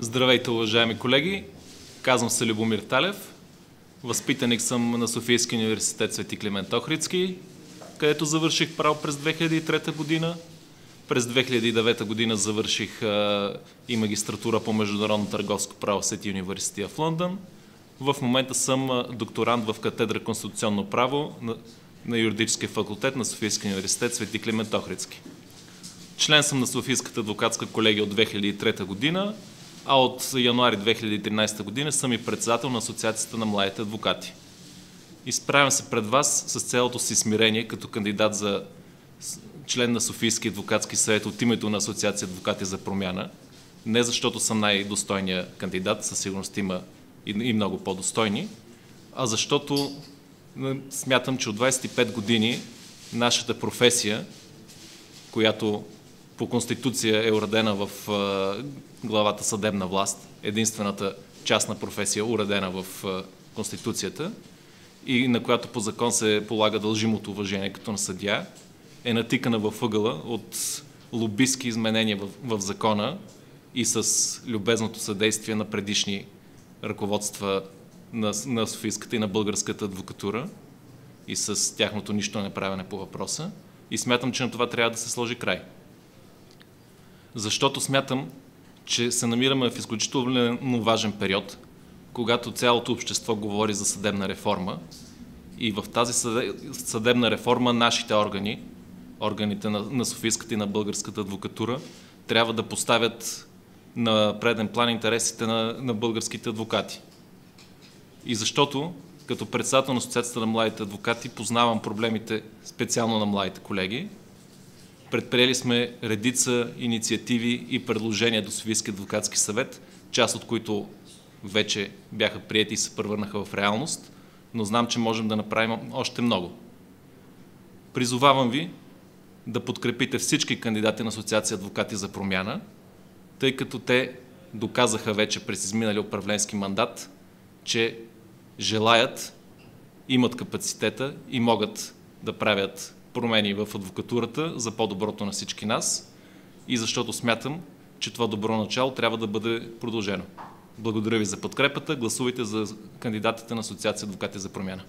Здравейте, уважаеми колеги! Казвам се Любомир Талев. Възпитаник съм на Софийския университет Свети Климент Охридски, където завърших право през 2003 година. През 2009 година завърших и магистратура по международно търговско право в Свети университет в Лондон. В момента съм докторант в катедра Конституционно право на Юридическия факултет на Софийския университет Свети Климент Охридски. Член съм на Софийската адвокатска колегия от 2003 година, а от януари 2013 година съм и председател на Асоциацията на младите адвокати. Изправям се пред вас с цялото си смирение като кандидат за член на Софийския адвокатски съвет от името на Асоциация адвокати за промяна. Не защото съм най-достойният кандидат, със сигурност има и много по-достойни, а защото смятам, че от 25 години нашата професия, която по Конституция е уредена в главата съдебна власт, единствената частна професия, уредена в Конституцията и на която по закон се полага дължимото уважение като на съдия, е натикана във ъгъла от лобистки изменения в закона и с любезното съдействие на предишни ръководства на Софийската и на българската адвокатура и с тяхното нищо неправене по въпроса. И смятам, че на това трябва да се сложи край. Защото смятам, че се намираме в изключително важен период, когато цялото общество говори за съдебна реформа и в тази съдебна реформа нашите органи, органите на Софийската и на българската адвокатура, трябва да поставят на преден план интересите на българските адвокати. И защото, като председател на Асоциацията на младите адвокати, познавам проблемите специално на младите колеги. Предприели сме редица инициативи и предложения до Софийския адвокатски съвет, част от които вече бяха приети и се превърнаха в реалност, но знам, че можем да направим още много. Призовавам ви да подкрепите всички кандидати на Асоциация адвокати за промяна, тъй като те доказаха вече през изминали управленски мандат, че желаят, имат капацитета и могат да правят промени в адвокатурата за по-доброто на всички нас и защото смятам, че това добро начало трябва да бъде продължено. Благодаря ви за подкрепата. Гласувайте за кандидатите на Асоциация адвокати за промяна.